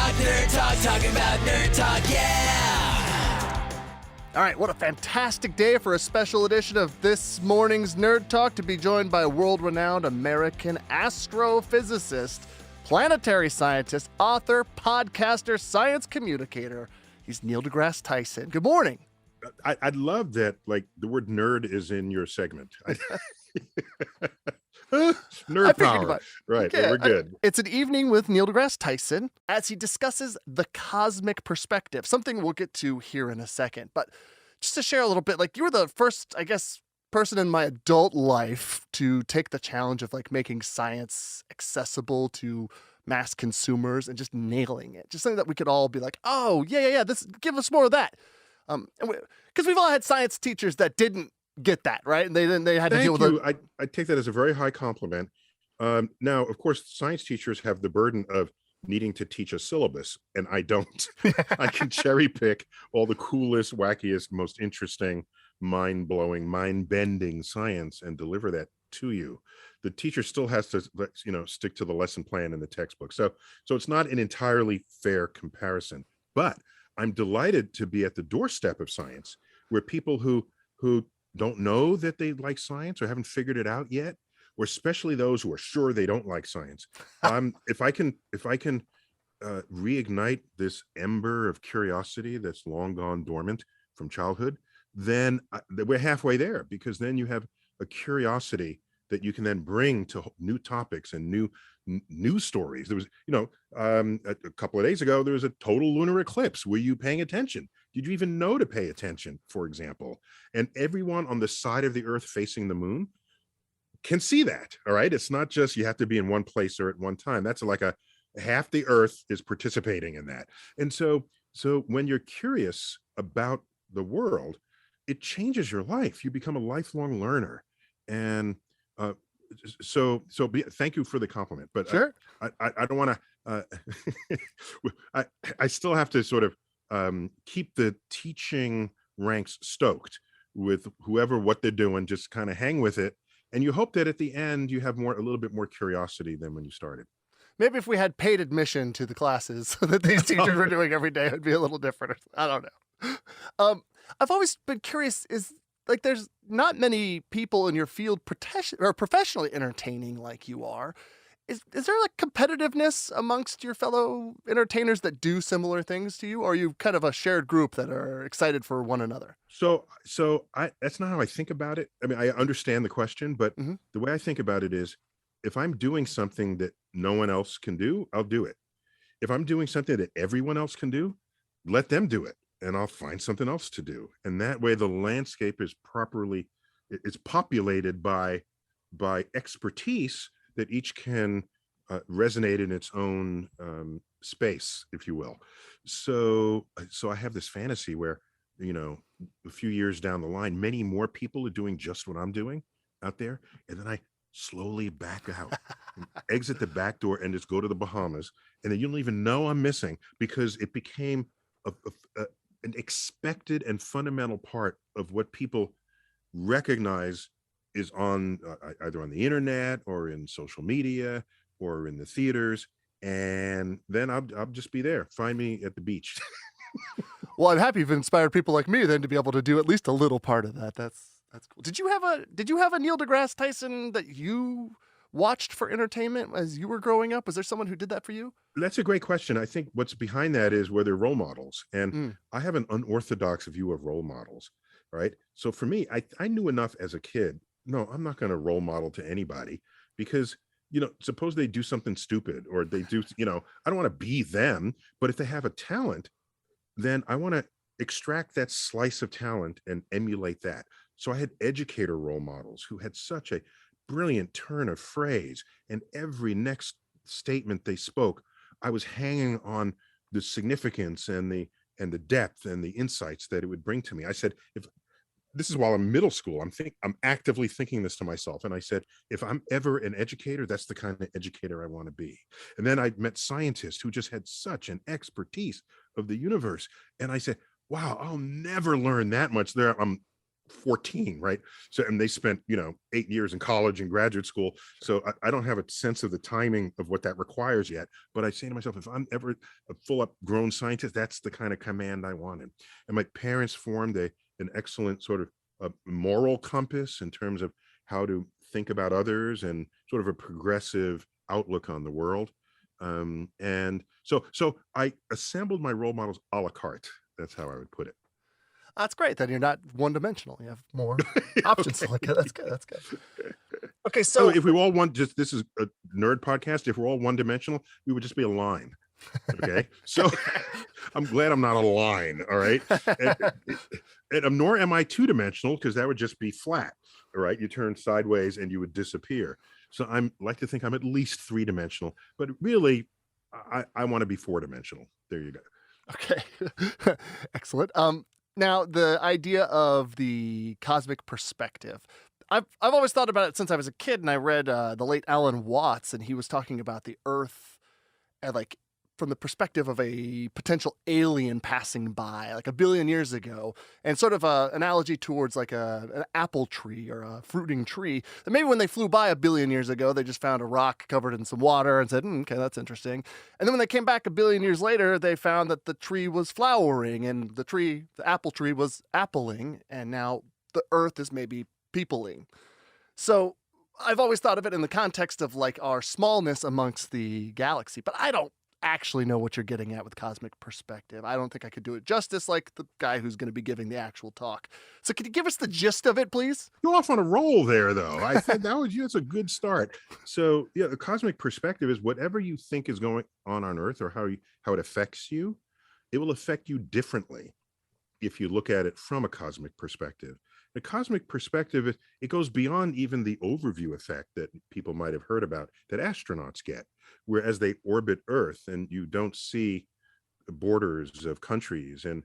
talking about nerd talk, yeah! All right, what a fantastic day for a special edition of this morning's Nerd Talk, to be joined by world-renowned American astrophysicist, planetary scientist, author, podcaster, science communicator. He's Neil deGrasse Tyson. Good morning. I'd love that, like, the word nerd is in your segment. Nerd power. Right, okay, we're good. It's an evening with Neil deGrasse Tyson as he discusses the cosmic perspective, something we'll get to here in a second. But just to share a little bit, like, you were the first, I guess, person in my adult life to take the challenge of, like, making science accessible to mass consumers and just nailing it. Just something that we could all be like, oh, yeah, give us more of that. Because we've all had science teachers that didn't get that, right? And they had to deal with it. I take that as a very high compliment. Now, of course, science teachers have the burden of needing to teach a syllabus, and I don't. I can cherry pick all the coolest, wackiest, most interesting, mind-blowing, mind-bending science and deliver that to you. The teacher still has to, stick to the lesson plan in the textbook. So it's not an entirely fair comparison. But I'm delighted to be at the doorstep of science, where people who don't know that they like science or haven't figured it out yet, or especially those who are sure they don't like science. If I can reignite this ember of curiosity that's long gone dormant from childhood, then we're halfway there, because then you have a curiosity that you can then bring to new topics and new news stories. There was, a couple of days ago, there was a total lunar eclipse. Were you paying attention? Did you even know to pay attention, for example? And everyone on the side of the Earth facing the moon can see that, all right? It's not just you have to be in one place or at one time. That's like half the Earth is participating in that. And so when you're curious about the world, it changes your life. You become a lifelong learner. And thank you for the compliment, but sure. I don't want to, I still have to sort of keep the teaching ranks stoked with what they're doing, just kind of hang with it. And you hope that at the end you have a little bit more curiosity than when you started. Maybe if we had paid admission to the classes that these teachers were doing every day, it'd be a little different. I don't know. I've always been curious, there's not many people in your field professionally entertaining like you are. Is there like competitiveness amongst your fellow entertainers that do similar things to you? Or are you kind of a shared group that are excited for one another? So that's not how I think about it. I mean, I understand the question, but the way I think about it is, if I'm doing something that no one else can do, I'll do it. If I'm doing something that everyone else can do, let them do it, and I'll find something else to do. And that way the landscape is populated by expertise that each can resonate in its own space, if you will. So I have this fantasy where, a few years down the line, many more people are doing just what I'm doing out there. And then I slowly back out, and exit the back door, and just go to the Bahamas. And then you don't even know I'm missing, because it became an expected and fundamental part of what people recognize is on either on the internet or in social media or in the theaters. And then I'll just be there. Find me at the beach. Well, I'm happy you've inspired people like me then to be able to do at least a little part of that. That's cool. Did you have a Neil deGrasse Tyson that you watched for entertainment as you were growing up? Was there someone who did that for you? That's a great question. I think what's behind that is where they're role models. And I have an unorthodox view of role models, right? So for me, I knew enough as a kid. No, I'm not going to role model to anybody, because, suppose they do something stupid, or they do, I don't want to be them. But if they have a talent, then I want to extract that slice of talent and emulate that. So I had educator role models who had such a brilliant turn of phrase, and every next statement they spoke, I was hanging on the significance and the depth and the insights that it would bring to me. I said, if this is while I'm middle school, I'm actively thinking this to myself. And I said, if I'm ever an educator, that's the kind of educator I want to be. And then I met scientists who just had such an expertise of the universe. And I said, wow, I'll never learn that much there. I'm 14, right? So, and they spent, 8 years in college and graduate school. So I don't have a sense of the timing of what that requires yet. But I say to myself, if I'm ever a full up grown scientist, that's the kind of command I wanted. And my parents formed an excellent sort of a moral compass in terms of how to think about others and sort of a progressive outlook on the world. And so I assembled my role models a la carte. That's how I would put it. That's great. Then you're not one-dimensional. You have more options to look at. That's good. That's good. Okay, So so if we all want, just this is a nerd podcast, if we're all one-dimensional, we would just be a line. Okay. So I'm glad I'm not a line. All right. And nor am I two-dimensional, because that would just be flat. All right. You turn sideways and you would disappear. So I'm like to think I'm at least three-dimensional, but really I want to be four-dimensional. There you go. okay. Excellent. Now the idea of the cosmic perspective. I've always thought about it since I was a kid, and I read the late Alan Watts, and he was talking about the Earth and like from the perspective of a potential alien passing by like 1 billion years ago, and sort of an analogy towards like an apple tree or a fruiting tree. That maybe when they flew by 1 billion years ago, they just found a rock covered in some water and said, okay, that's interesting. And then when they came back 1 billion years later, they found that the tree was flowering and the apple tree was appling, and now the Earth is maybe peopling. So I've always thought of it in the context of like our smallness amongst the galaxy, but I don't actually know what you're getting at with cosmic perspective. I don't think I could do it justice like the guy who's going to be giving the actual talk. So could you give us the gist of it, please? You're off on a roll there, though. I think that's a good start. So yeah, the cosmic perspective is whatever you think is going on Earth, or how it affects you, it will affect you differently if you look at it from a cosmic perspective. The cosmic perspective, it goes beyond even the overview effect that people might have heard about that astronauts get, whereas they orbit Earth and you don't see borders of countries, and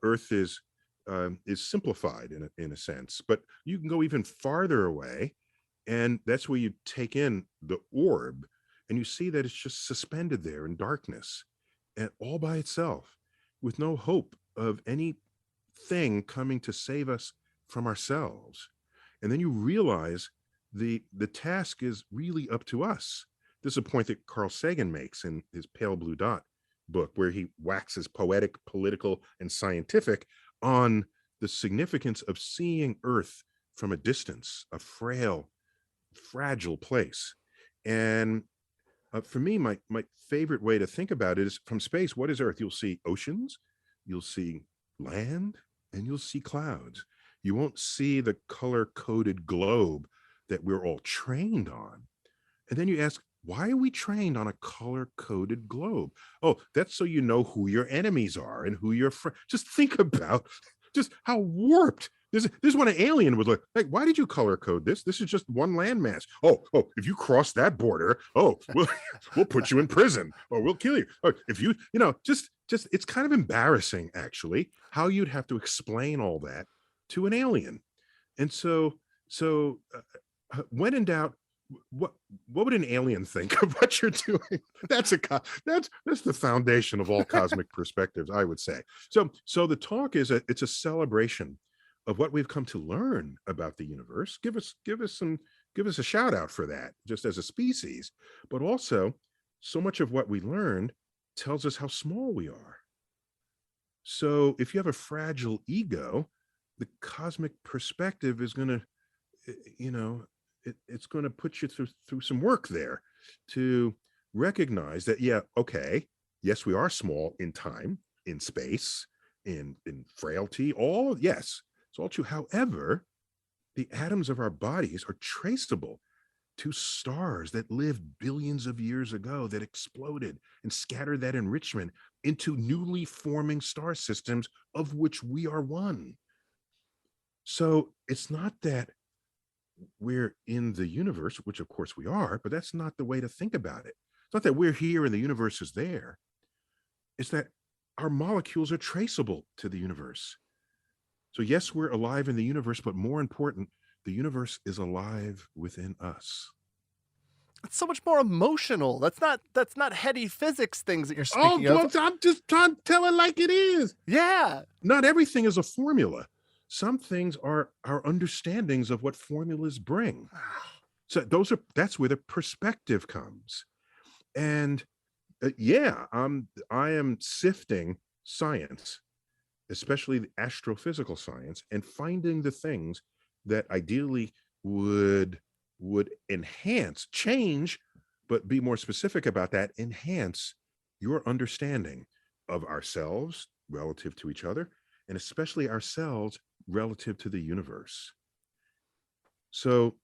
Earth is simplified in a sense, but you can go even farther away, and that's where you take in the orb and you see that it's just suspended there in darkness and all by itself, with no hope of anything coming to save us from ourselves. And then you realize the task is really up to us. This is a point that Carl Sagan makes in his Pale Blue Dot book, where he waxes poetic, political, and scientific on the significance of seeing Earth from a distance, a frail, fragile place. And for me, my favorite way to think about it is from space. What is Earth? You'll see oceans, you'll see land, and you'll see clouds. You won't see the color-coded globe that we're all trained on. And then you ask, why are we trained on a color-coded globe? Oh, that's so you know who your enemies are and who your friends. Just think about just how warped. This is when an alien was like, why did you color code this? This is just one landmass. Oh, if you cross that border, we'll put you in prison, or we'll kill you. Or if you, just it's kind of embarrassing, actually, how you'd have to explain all that to an alien. And so when in doubt, what would an alien think of what you're doing? That's the foundation of all cosmic perspectives, I would say. So the talk is it's a celebration of what we've come to learn about the universe. Give us a shout out for that, just as a species. But also, so much of what we learned tells us how small we are. So if you have a fragile ego, the cosmic perspective is going to, it's going to put you through some work there to recognize that, yes, we are small in time, in space, in frailty, yes, it's all true. However, the atoms of our bodies are traceable to stars that lived billions of years ago, that exploded and scattered that enrichment into newly forming star systems, of which we are one. So it's not that we're in the universe, which of course we are, but that's not the way to think about it. It's not that we're here and the universe is there. It's that our molecules are traceable to the universe. So yes, we're alive in the universe, but more important, the universe is alive within us. It's so much more emotional. That's not heady physics things that you're speaking of. I'm just trying to tell it like it is. Yeah. Not everything is a formula. Some things are our understandings of what formulas bring. So that's where the perspective comes. And I am sifting science, especially the astrophysical science, and finding the things that ideally would enhance, change, but be more specific about that, enhance your understanding of ourselves relative to each other, and especially ourselves relative to the universe. So,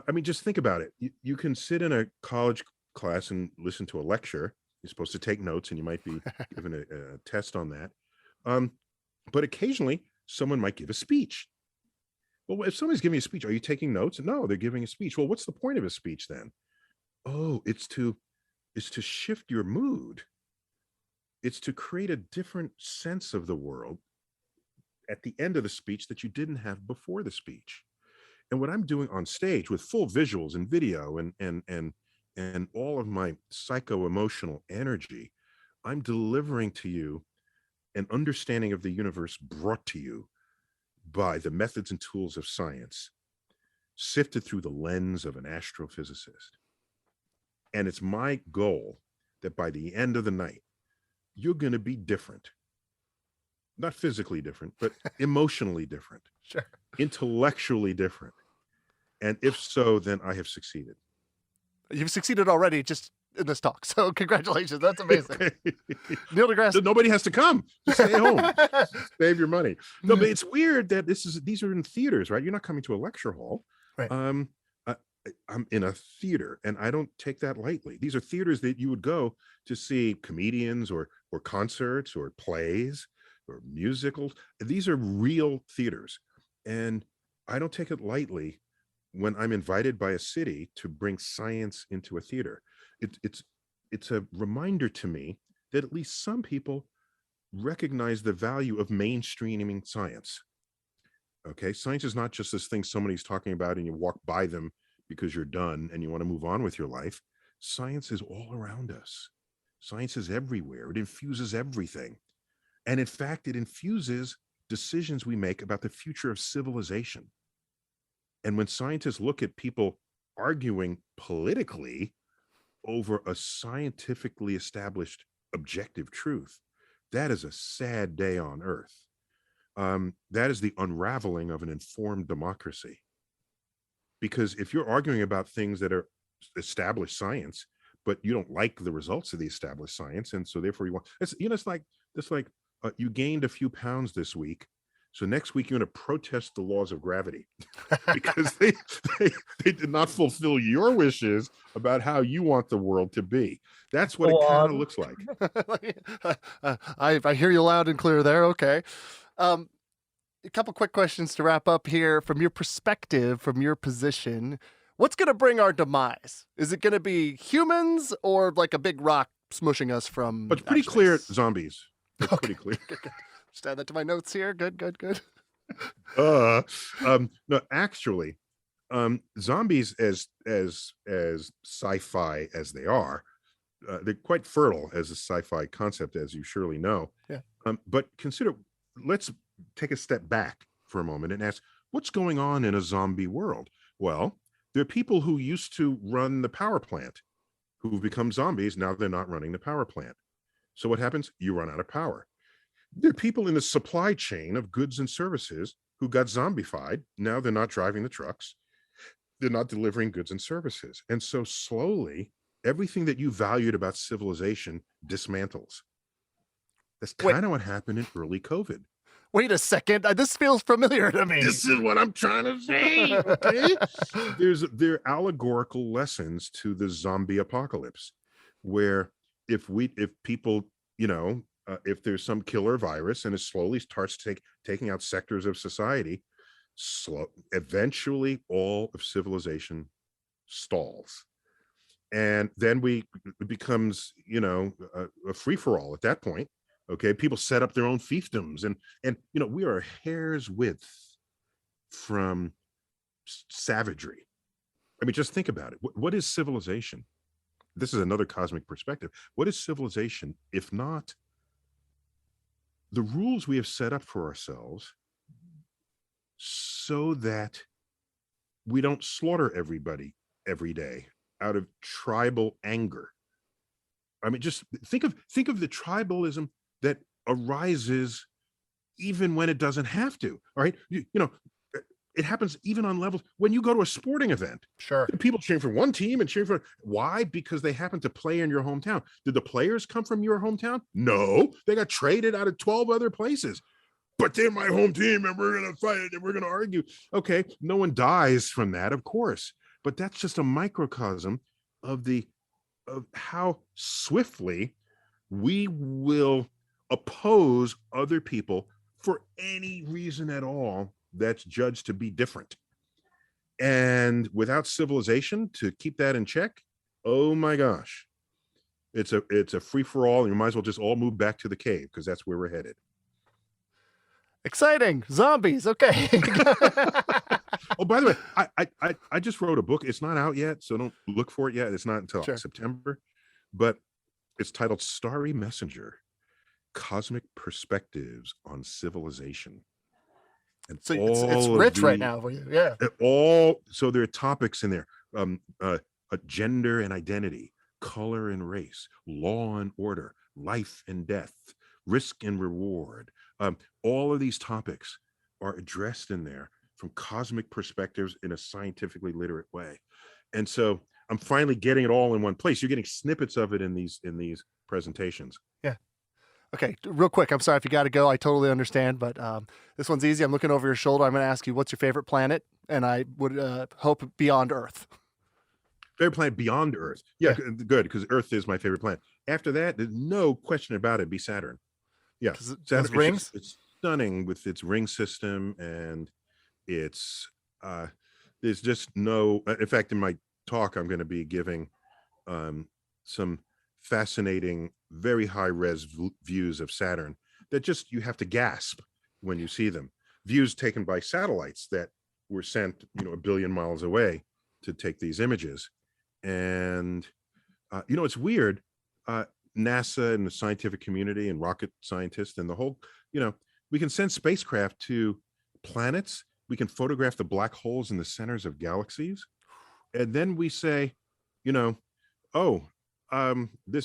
I mean, just think about it. You can sit in a college class and listen to a lecture. You're supposed to take notes, and you might be given a test on that. But occasionally, someone might give a speech. Well, if somebody's giving a speech, are you taking notes? No, they're giving a speech. Well, what's the point of a speech then? Oh, it's to shift your mood. It's to create a different sense of the world at the end of the speech that you didn't have before the speech. And what I'm doing on stage with full visuals and video and all of my psycho-emotional energy, I'm delivering to you an understanding of the universe brought to you by the methods and tools of science, sifted through the lens of an astrophysicist. And it's my goal that by the end of the night, you're going to be different. Not physically different, but emotionally different. Sure. Intellectually different. And if so, then I have succeeded. You've succeeded already just in this talk. So congratulations. That's amazing. Neil deGrasse. Nobody has to come. Just stay home. Save your money. No, but it's weird that these are in theaters, right? You're not coming to a lecture hall. Right. I'm in a theater, and I don't take that lightly. These are theaters that you would go to see comedians or concerts or plays or musicals. These are real theaters, and I don't take it lightly when I'm invited by a city to bring science into a theater. It's a reminder to me that at least some people recognize the value of mainstreaming science. Okay, science is not just this thing somebody's talking about and you walk by them because you're done and you want to move on with your life. Science is all around us. Science is everywhere. It infuses everything. And in fact, it infuses decisions we make about the future of civilization. And when scientists look at people arguing politically over a scientifically established objective truth, that is a sad day on earth. That is the unraveling of an informed democracy. Because if you're arguing about things that are established science, but you don't like the results of the established science, and so therefore you want, it's like you gained a few pounds this week, so next week you're going to protest the laws of gravity because they did not fulfill your wishes about how you want the world to be. That's what it kind of looks like. I hear you loud and clear there. Okay. A couple quick questions to wrap up here. From your perspective, from your position, what's going to bring our demise? Is it going to be humans or like a big rock smushing us from? But it's pretty clear, zombies. It's pretty clear. Good. Just add that to my notes here. Good. No, actually, zombies as sci-fi as they are, they're quite fertile as a sci-fi concept, as you surely know. Yeah. But let's take a step back for a moment and ask, what's going on in a zombie world? Well, there are people who used to run the power plant who've become zombies. Now they're not running the power plant. So what happens? You run out of power. There are people in the supply chain of goods and services who got zombified. Now they're not driving the trucks. They're not delivering goods and services. And so slowly, everything that you valued about civilization dismantles. That's kind of what happened in early COVID. Wait a second. This feels familiar to me. This is what I'm trying to say. Okay. There are allegorical lessons to the zombie apocalypse, where if people, if there's some killer virus and it slowly starts taking out sectors of society, eventually all of civilization stalls. And then it becomes, a free-for-all at that point. Okay, people set up their own fiefdoms, and we are a hair's width from savagery. I mean, just think about it. What is civilization? This is another cosmic perspective. What is civilization if not the rules we have set up for ourselves so that we don't slaughter everybody every day out of tribal anger. I mean, just think of the tribalism that arises even when it doesn't have to. All right, you know, it happens even on levels when you go to a sporting event. Sure. People cheering for one team and cheering for why? Because they happen to play in your hometown. Did the players come from your hometown? No, they got traded out of 12 other places. But they're my home team and we're going to fight and we're going to argue. Okay, no one dies from that, of course. But that's just a microcosm of how swiftly we will oppose other people for any reason at all that's judged to be different. And without civilization to keep that in check, oh my gosh, it's a free-for-all, and you might as well just all move back to the cave because that's where we're headed. Exciting. Zombies. Okay. Oh, by the way, I just wrote a book. It's not out yet, so don't look for it yet. It's not until September, but it's titled Starry Messenger, Cosmic Perspectives on Civilization. And so it's rich right now for you. Yeah. So there are topics in there, gender and identity, color and race, law and order, life and death, risk and reward. All of these topics are addressed in there from cosmic perspectives in a scientifically literate way. And so I'm finally getting it all in one place. You're getting snippets of it in these presentations. Yeah. Okay, real quick. I'm sorry if you got to go. I totally understand, but this one's easy. I'm looking over your shoulder. I'm going to ask you, what's your favorite planet? And I would hope beyond Earth. Favorite planet beyond Earth? Yeah. Good, because Earth is my favorite planet. After that, there's no question about it. It'd be Saturn. Yeah, Saturn. Rings. It's stunning with its ring system, and it's there's just no. In fact, in my talk, I'm going to be giving some fascinating, very high-res views of Saturn that just you have to gasp when you see them. Views taken by satellites that were sent, 1 billion miles away to take these images. And it's weird. NASA and the scientific community and rocket scientists and the whole, we can send spacecraft to planets. We can photograph the black holes in the centers of galaxies. And then we say, this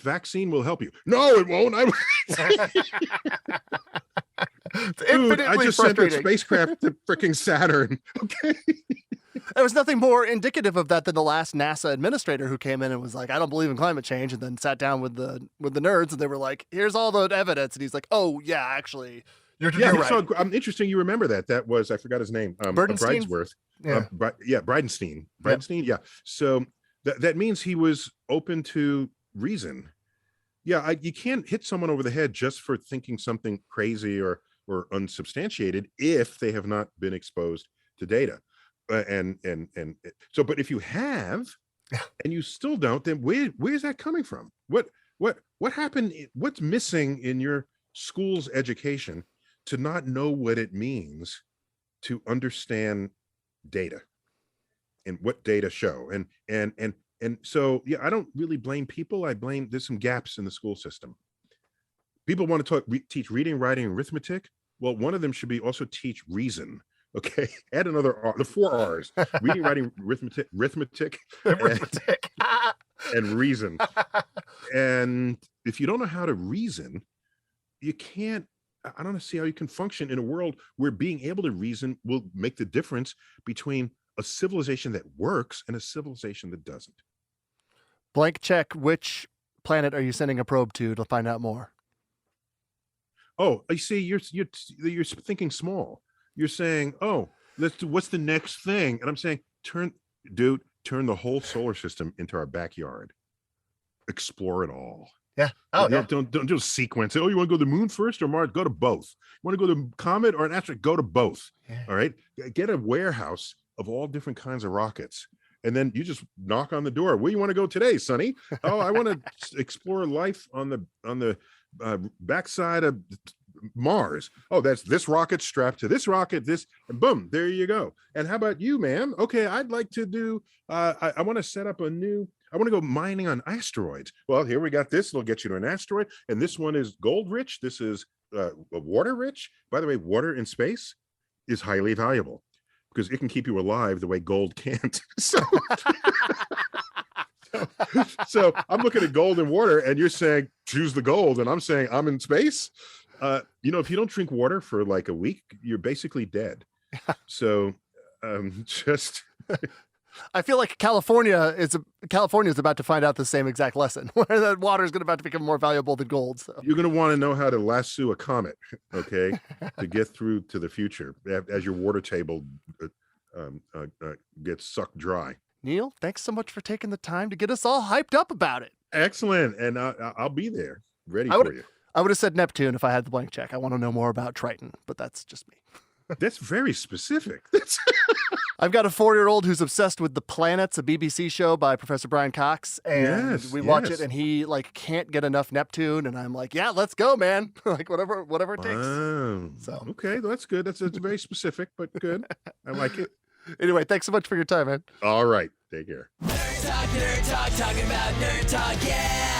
vaccine will help you. No, it won't. Dude, I just sent a spacecraft to freaking Saturn. Okay. There was nothing more indicative of that than the last NASA administrator who came in and was like, I don't believe in climate change, and then sat down with the nerds, and they were like, here's all the evidence. And he's like, oh, yeah, actually, you're right. So interesting you remember that. That was, I forgot his name. Bridesworth. Yeah. Bridenstine. Bridenstine, yeah. So that means he was open to reason. Yeah, you can't hit someone over the head just for thinking something crazy or unsubstantiated if they have not been exposed to data. So, but if you have, and you still don't, then where's that coming from? What happened? What's missing in your school's education to not know what it means to understand data and what data show? And so, yeah, I don't really blame people. There's some gaps in the school system. People want to teach reading, writing, and arithmetic. Well, one of them should be also teach reason. Okay, add another R, the 4 R's: reading, writing, arithmetic, and reason. And if you don't know how to reason, you can't. I don't see how you can function in a world where being able to reason will make the difference between a civilization that works and a civilization that doesn't. Blank check. Which planet are you sending a probe to find out more? Oh, I see. You're thinking small. You're saying, oh, what's the next thing? And I'm saying, turn the whole solar system into our backyard. Explore it all. Yeah. Oh, yeah. Don't just sequence it. Oh, you want to go to the moon first or Mars? Go to both. You want to go to the comet or an asteroid? Go to both. Yeah. All right. Get a warehouse of all different kinds of rockets. And then you just knock on the door. Where you want to go today, Sonny? Oh, I want to explore life on the backside of Mars. Oh, that's this rocket strapped to this rocket, and boom, there you go. And how about you, ma'am? Okay, I'd like to do, I want to set up I want to go mining on asteroids. Well, here we got this. It'll get you to an asteroid. And this one is gold rich. This is water rich. By the way, water in space is highly valuable because it can keep you alive the way gold can't. So I'm looking at gold and water, and you're saying choose the gold, and I'm saying I'm in space. If you don't drink water for like a week, you're basically dead. So just I feel like California is about to find out the same exact lesson, where that water is about to become more valuable than gold. So you're going to want to know how to lasso a comet, okay, to get through to the future as your water table gets sucked dry. Neil, thanks so much for taking the time to get us all hyped up about it. Excellent, and I'll be there, ready for you. I would have said Neptune if I had the blank check. I want to know more about Triton, but that's just me. That's very specific. I've got a 4-year-old who's obsessed with The Planets, a BBC show by Professor Brian Cox, and we watch it, and he can't get enough Neptune, and I'm like, yeah, let's go, man. whatever it takes. So okay, that's good. That's very specific, but good. I like it. Anyway, thanks so much for your time, man. All right, take care. Nerd talk, talking about nerd talk, yeah.